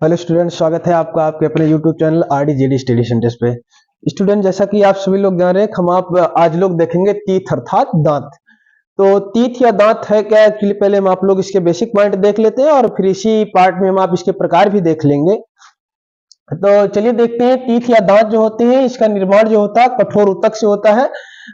Hello student, स्वागत है आपका आपके अपने YouTube channel RDGD study centres पे। स्टूडेंट, जैसा कि आप सभी लोग जान रहे हैं, हम आप आज लोग देखेंगे तीथ अर्थात दांत। तो तीथ या दांत है क्या, एक्चुअली पहले हम आप लोग इसके बेसिक पॉइंट देख लेते हैं और फिर इसी पार्ट में हम आप इसके प्रकार भी देख लेंगे। तो चलिए देखते हैं। तीथ या दांत जो होते हैं, इसका निर्माण जो होता है कठोर ऊतक से होता है।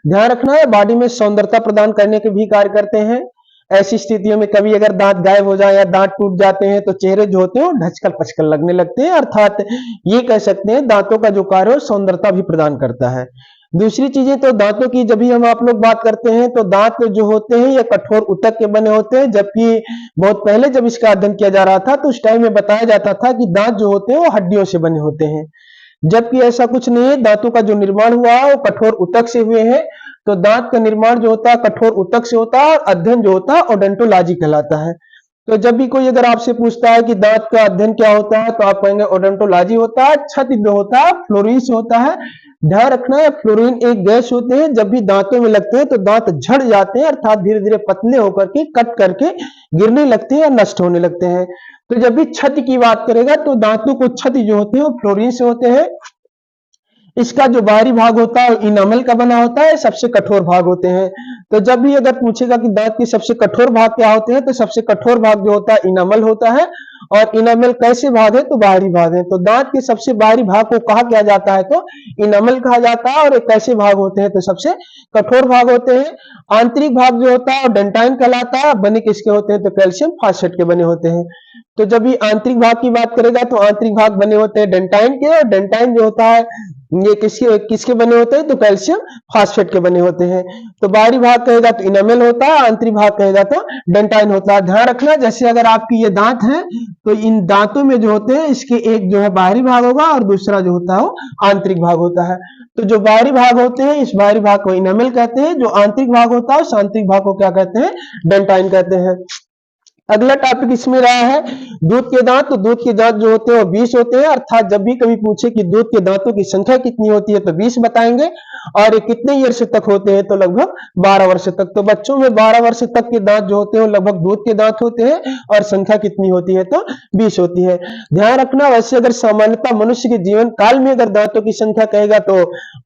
ध्यान रखना है, बॉडी में सौंदर्यता प्रदान करने के भी कार्य करते हैं। ऐसी स्थितियों में कभी अगर दांत गायब हो जाए या दांत टूट जाते हैं तो चेहरे जो होते हैं वो ढचकल पचकल लगने लगते हैं, अर्थात ये कह सकते हैं दांतों का जो कार्य है सौंदर्यता भी प्रदान करता है। दूसरी चीजें तो दांतों की जब भी हम आप लोग बात करते हैं तो दांत जो होते हैं ये कठोर ऊतक के बने होते हैं, जबकि बहुत पहले जब इसका अध्ययन किया जा रहा था तो उस टाइम में बताया जाता था कि दांत जो होते हैं वो हड्डियों से बने होते हैं, जबकि ऐसा कुछ नहीं है। दांतों का जो निर्माण हुआ है वो कठोर ऊतक से हुए हैं। तो दांत का निर्माण जो होता है कठोर ऊतक से होता है और अध्ययन जो होता है ओडोंटोलॉजी कहलाता है। तो जब भी कोई अगर आपसे पूछता है कि दांत का अध्ययन क्या होता है तो आप कहेंगे ओडोंटोलॉजी होता है। छत जो होता है फ्लोरीन से होता है। ध्यान रखना है, फ्लोरीन एक गैस होते हैं, जब भी दांतों में लगते हैं तो दांत झड़ जाते हैं, अर्थात धीरे धीरे पतले होकर के कट करके गिरने लगते हैं या नष्ट होने लगते हैं। तो जब भी क्षति की बात करेगा तो दांतों को क्षति जो होते हैं वो फ्लोरीन से होते हैं। इसका जो बाहरी भाग होता है इनामल का बना होता है, सबसे कठोर भाग होते हैं। तो जब भी अगर पूछेगा कि दांत के सबसे कठोर भाग क्या होते हैं तो सबसे कठोर भाग जो होता है इनामल होता है। और इनामल कैसे भाग है तो बाहरी भाग है। तो दांत के सबसे बाहरी भाग को कहा किया जाता है तो इनामल कहा जाता है। और ये कैसे भाग होते हैं तो सबसे कठोर भाग होते हैं। आंतरिक भाग जो होता है डेंटाइन कहलाता है। बने किसके होते हैं तो कैल्शियम फास्फेट के बने होते हैं। तो जब भी आंतरिक भाग की बात करेगा तो आंतरिक भाग बने होते हैं डेंटाइन के, और डेंटाइन जो होता है ये किसके किसके बने होते हैं तो कैल्शियम फास्फेट के बने होते हैं। तो बाहरी भाग कहेगा तो इनामेल होता है, आंतरिक भाग कहेगा तो डेंटाइन होता है। ध्यान रखना, जैसे अगर आपकी ये दांत है तो इन दांतों में जो होते हैं इसके एक जो है बाहरी भाग होगा और दूसरा जो होता है वो आंतरिक भाग होता है। तो जो बाहरी भाग होते हैं इस बाहरी भाग को इनामेल कहते हैं, जो आंतरिक भाग होता है उस आंतरिक भाग को क्या कहते हैं डेंटाइन कहते हैं। अगला टॉपिक इसमें रहा है दूध के दांत। तो दूध के दांत जो होते हैं वो 20 होते हैं, अर्थात जब भी कभी पूछे कि दूध के दांतों की संख्या कितनी होती है तो 20 बताएंगे। और ये कितने ईयर तक होते हैं तो लगभग 12 वर्ष तक। तो बच्चों में 12 वर्ष तक के दांत जो होते हैं वो लगभग दूध के दांत होते हैं और संख्या कितनी होती है तो 20 होती है। ध्यान रखना, वैसे अगर सामान्यतः मनुष्य के जीवन काल में अगर दांतों की संख्या कहेगा तो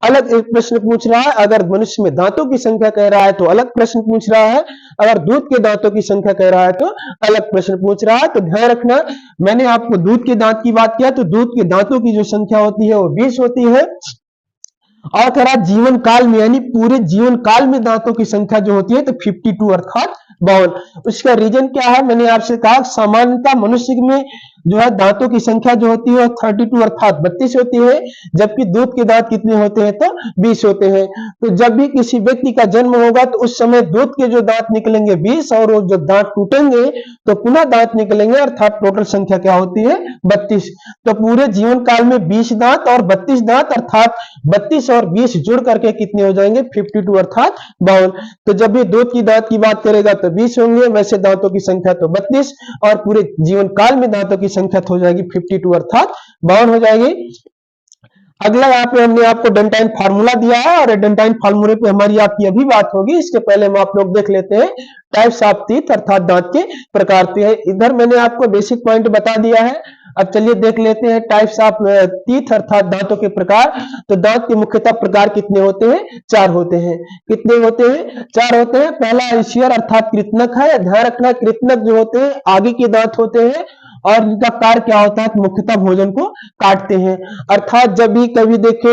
अलग एक प्रश्न पूछ रहा है, अगर मनुष्य में दांतों की संख्या कह रहा है तो अलग प्रश्न पूछ रहा है, अगर दूध के दांतों की संख्या कह रहा है तो अलग प्रश्न पूछ रहा है। तो ध्यान रखना, मैंने आपको दूध के दांत की बात किया तो दूध के दांतों की जो संख्या होती है वो 20 होती है। और कह रहा जीवन काल में यानी पूरे जीवन काल में दांतों की संख्या जो होती है तो 52 अर्थात 52। उसका रीजन क्या है, मैंने आपसे कहा सामान्यतः मनुष्य में जो है दांतों की संख्या जो होती है 32 अर्थात 32 होती है, जबकि दूध के दांत कितने होते हैं तो 20 होते हैं। तो जब भी किसी व्यक्ति का जन्म होगा तो उस समय दूध के जो दांत निकलेंगे 20 और वो जब दांत टूटेंगे तो पुनः दांत निकलेंगे, अर्थात टोटल संख्या क्या होती है 32। तो पूरे जीवन काल में 20 दांत और 32 दांत अर्थात 32 और 20 जुड़ करके कितने हो जाएंगे 52 अर्थात 52। तो जब भी दूध की दांत की बात करेगा तो 20 होंगे, वैसे दांतों की संख्या तो 32 और पूरे जीवन काल में दांतों की संख्या हो जाएगी 52 अर्थात 52 हो जाएगी। अगला यहाँ पे हमने आपको डेंटाइन फार्मूला दिया है और डेंटाइन फार्मूले पे हमारी आपकी अभी बात होगी। इसके पहले हम आप लोग देख लेते हैं टाइप्स ऑफ टीथ अर्थात दांत के प्रकार। इधर मैंने आपको बेसिक पॉइंट बता दिया है। अब चलिए देख लेते हैं टाइप्स ऑफ टीथ अर्थात दांतों के प्रकार। तो दांत के मुख्यतः प्रकार कितने होते हैं, 4 होते हैं। कितने होते हैं, 4 होते हैं। पहला इंशियर अर्थात कृतनक है। ध्यान रखना, कृतनक जो होते हैं आगे के दांत होते हैं और इनका कार्य क्या होता है, मुख्यतः भोजन को काटते हैं। अर्थात जब भी कभी देखे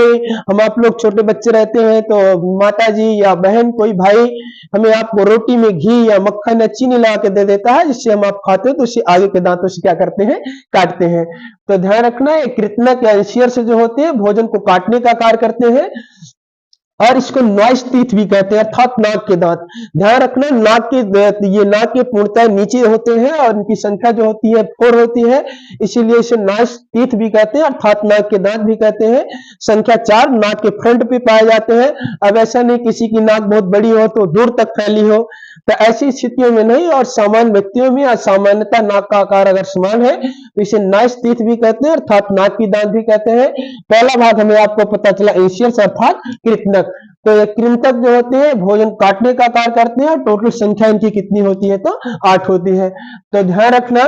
हम आप लोग छोटे बच्चे रहते हैं तो माता जी या बहन कोई भाई हमें आपको रोटी में घी या मक्खन या चीनी ला के दे देता है जिससे हम आप खाते हैं, तो उससे आगे के दांतों से क्या करते हैं काटते हैं। तो ध्यान रखना, ये कृतनक या इंशियर से जो होते हैं भोजन को काटने का कार्य करते हैं और इसको नॉइस टीथ भी कहते हैं अर्थात नाक के दांत। ध्यान रखना, नाक के ये नाक के पूर्णतः नीचे होते हैं और इनकी संख्या जो होती है 4 होती है, इसीलिए इसे नॉइस टीथ भी कहते हैं अर्थात नाक के दांत भी कहते हैं। संख्या 4 नाक के फ्रंट पे पाए जाते हैं। अब ऐसा नहीं किसी की नाक बहुत बड़ी हो तो दूर तक फैली हो, तो ऐसी स्थितियों में नहीं। और सामान्य व्यक्तियों में सामान्यतः नाक का आकार अगर समान है तो इसे नॉइस टीथ भी कहते हैं अर्थात नाक की दांत भी कहते हैं। पहला भाग हमें आपको पता चला इंशियर्स अर्थात कृंतक। तो ये कृंतक जो होते हैं भोजन काटने का कार्य करते हैं और टोटल संख्या इनकी कितनी होती है तो 8 होती है। तो ध्यान रखना,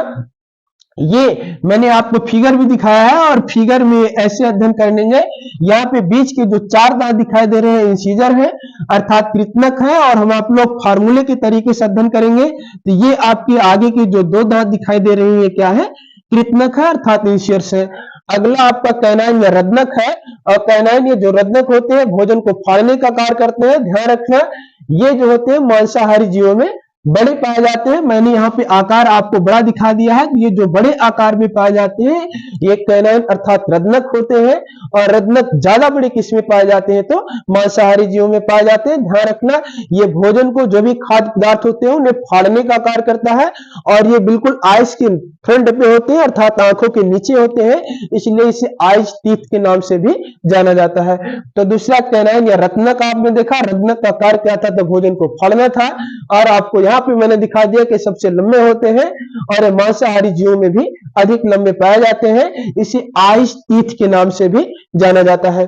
ये मैंने आपको फिगर भी दिखाया है और फिगर में ऐसे अध्ययन करेंगे। यहाँ पे बीच के जो 4 दांत दिखाई दे रहे हैं इंसीजर है अर्थात कृत्नक है, और हम आप लोग फार्मूले के तरीके से अध्ययन करेंगे। तो ये आपके आगे के जो 2 दांत दिखाई दे रहे हैं ये क्या है, कृत्नक है अर्थात इंसीजर्स है। अगला आपका कैनाइन या रदनक है, और कैनाइन ये जो रदनक होते हैं भोजन को फाड़ने का कार्य करते हैं। ध्यान रखना ये जो होते हैं मांसाहारी जीवों में बड़े पाए जाते हैं। मैंने यहाँ पे आकार आपको बड़ा दिखा दिया है। ये जो बड़े आकार में पाए जाते हैं ये कैनाइन अर्थात रदनक होते हैं, और रदनक ज्यादा बड़े किस्म में पाए जाते हैं तो मांसाहारी जीवों में पाए जाते हैं। ध्यान रखना ये भोजन को जो भी खाद्य पदार्थ होते हैं उन्हें फाड़ने का कार्य करता है, और ये बिल्कुल आइस के फ्रंट पे होते हैं अर्थात आंखों के नीचे होते हैं, इसलिए इसे आइस टीथ के नाम से भी जाना जाता है। तो दूसरा कैनाइन या रत्नक आपने देखा, रत्नक का कार्य क्या था, तो भोजन को फाड़ना था, और आपको यहाँ पे मैंने दिखा दिया कि सबसे लंबे होते हैं और मांसाहारी जीवों में भी अधिक लंबे पाए जाते हैं, इसे आइस टीथ के नाम से भी जाना जाता है।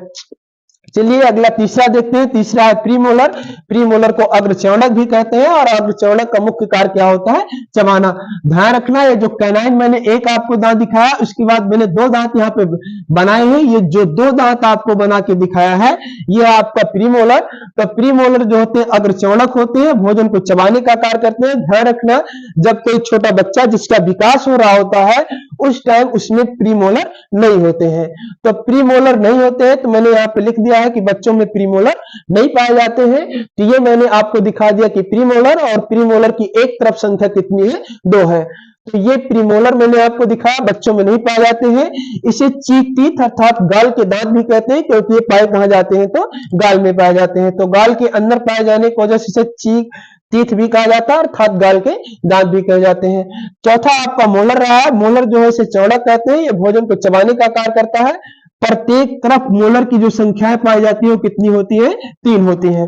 चलिए अगला तीसरा देखते हैं। तीसरा है प्रीमोलर। प्रीमोलर को अग्रचौणक भी कहते हैं, और अग्रचौणक का मुख्य कार्य क्या होता है, चबाना। ध्यान रखना ये जो कैनाइन मैंने एक आपको दांत दिखाया, उसके बाद मैंने 2 दांत यहाँ पे बनाए हैं। ये जो 2 दांत आपको बना के दिखाया है ये आपका प्रीमोलर। तो प्रीमोलर जो होते हैं अग्रचौणक होते हैं, भोजन को चबाने का कार्य करते हैं। ध्यान रखना जब कोई छोटा बच्चा जिसका विकास हो रहा होता है उस टाइम उसमें प्रीमोलर नहीं होते हैं। तो प्रीमोलर नहीं होते हैं तो मैंने यहाँ पे लिख दिया है कि बच्चों में प्रीमोलर नहीं पाए जाते हैं। तो ये मैंने आपको दिखा दिया कि प्रीमोलर और प्रीमोलर की एक तरफ संख्या कितनी है, 2 है। तो ये प्रीमोलर मैंने आपको दिखाया बच्चों में नहीं पाए जाते हैं। इसे चीक टीथ अर्थात गाल के दांत भी कहते हैं, क्योंकि ये पाए कहां जाते हैं, तो गाल में पाए जाते हैं। तो गाल के अंदर पाए जाने की वजह से इसे चीक टीथ भी कहा जाता है अर्थात गाल के दांत भी कहे जाते हैं। चौथा आपका मोलर रहा है। मोलर जो है इसे चौड़क कहते हैं, ये भोजन को चबाने का कार्य करता है। प्रत्येक तरफ मोलर की जो संख्याएं पाई जाती है वो कितनी होती है, 3 होती है।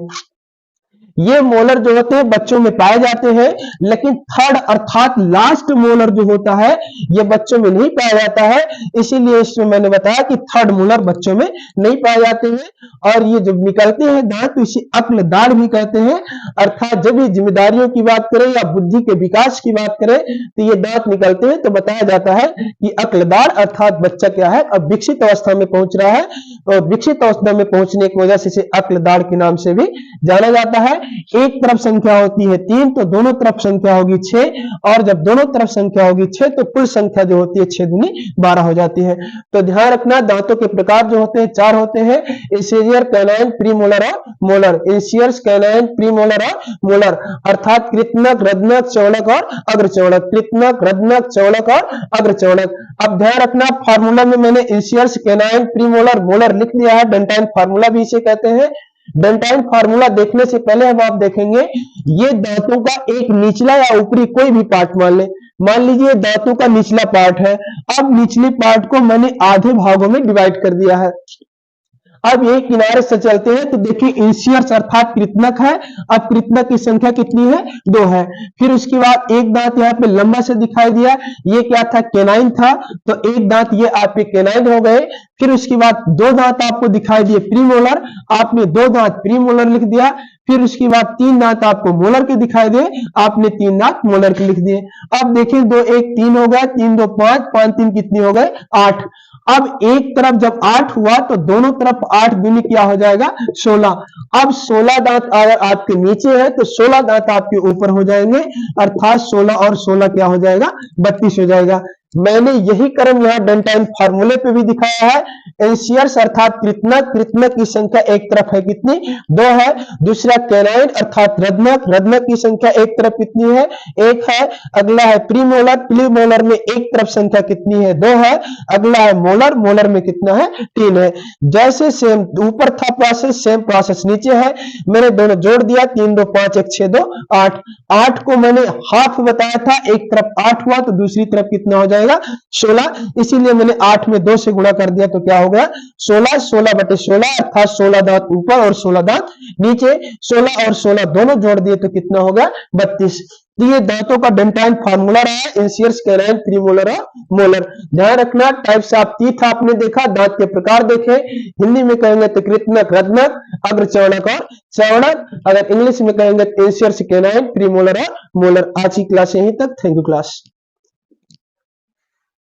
ये मोलर जो होते हैं बच्चों में पाए जाते हैं, लेकिन थर्ड अर्थात लास्ट मोलर जो होता है ये बच्चों में नहीं पाया जाता है, इसीलिए इसमें मैंने बताया कि थर्ड मोलर बच्चों में नहीं पाए जाते हैं। और ये जब निकलते हैं दांत तो इसे अक्ल दाढ़ भी कहते हैं, अर्थात जब भी जिम्मेदारियों की बात करें या बुद्धि के विकास की बात करें तो ये दांत निकलते हैं तो बताया जाता है कि अक्ल दाढ़ अर्थात बच्चा क्या है, अब विकसित अवस्था में पहुंच रहा है, और विकसित अवस्था में पहुंचने की वजह से इसे अक्ल दाढ़ के नाम से भी जाना जाता है। एक तरफ संख्या होती है 3 तो दोनों तरफ संख्या होगी 6, और जब दोनों तरफ संख्या होगी 6 तो कुल संख्या जो होती है 6 दूनी 12 हो जाती है। तो ध्यान रखना दांतों के प्रकार जो होते हैं 4 होते हैं, इंसीजर, कैनाइन, प्रीमोलर और मोलर। इंसीजर्स, कैनाइन, प्रीमोलर और मोलर अर्थात कृत्नक, रदनक, चौड़क और अग्रचौड़क। कृत्नक, रदनक, चौड़क और अग्रचौड़क। अब ध्यान रखना फार्मूला में मैंने इंसीजर्स, कैनाइन, प्रीमोलर, मोलर लिख दिया है। डेंटाइन फार्मूला भी इसे कहते हैं। डेंटाइन फार्मूला देखने से पहले अब आप देखेंगे ये दांतों का एक निचला या ऊपरी कोई भी पार्ट मान लीजिए दांतों का निचला पार्ट है। अब निचले पार्ट को मैंने आधे भागों में डिवाइड कर दिया है। अब ये किनारे से चलते हैं तो देखिए इंसीजर्स अर्थात कृत्नक है। अब कृत्नक की संख्या कितनी है, 2 है। फिर उसके बाद एक दांत यहाँ पे लंबा से दिखाई दिया, ये क्या था, कैनाइन था, तो एक दांत ये आपके कैनाइन हो गए। फिर उसके बाद 2 दांत आपको दिखाई दिए प्रीमोलर, आपने 2 दांत प्रीमोलर लिख दिया। फिर उसके बाद 3 दांत आपको मोलर के दिखाई दे, आपने 3 दांत मोलर के लिख दिए। अब देखिए 2 1 3 हो गया, 3 2 5, 5 3 कितनी हो गए, 8। अब एक तरफ जब 8 हुआ तो दोनों तरफ 8 दूनी क्या हो जाएगा, 16। अब 16 दांत अगर आपके नीचे है तो 16 दांत आपके ऊपर हो जाएंगे, अर्थात 16 और 16 क्या हो जाएगा, 32 हो जाएगा। मैंने यही क्रम यहाँ डेंटाइन फार्मूले पे भी दिखाया है। इंसीजर्स अर्थात कृत्नक, कृत्नक की संख्या एक तरफ है कितनी, 2 है। दूसरा कैनाइन अर्थात रदनक, रदनक की संख्या एक तरफ कितनी है, 1 है। अगला है प्रीमोलर, प्रीमोलर में एक तरफ संख्या कितनी है, 2 है। अगला है मोलर, मोलर में कितना है, 3 है। जैसे सेम ऊपर था प्रोसेस, सेम प्रोसेस नीचे है। मैंने दोनों जोड़ दिया, 3 2 5 1 6 2 8। 8 को मैंने हाफ बताया था, एक तरफ 8 हुआ तो दूसरी तरफ कितना हो जाएगा, 16। इसीलिए मैंने 8 में 2 से गुणा कर दिया तो क्या हो गया, 16। 16 बटे 16 अर्थात 16 दांत ऊपर और 16 दांत नीचे। 16 और 16 दोनों जोड़ दिए तो कितना हो गया, 32। तो ये दांतों का डेंटाइन फार्मूला रहा है, इंसीजर्स, कैनाइन, प्रीमोलर और मोलर। ध्यान रखना टाइप्स ऑफ टीथ आपने देखा, दांत के प्रकार देखे। हिंदी में कहेंगे तो कृत्नक, रदनक, अग्रचौड़क और चौड़क। अगर इंग्लिश में कहेंगे तो इंसीजर्स, कैनाइन, प्रीमोलर और मोलर। आज की क्लास यहीं तक। Thank you class.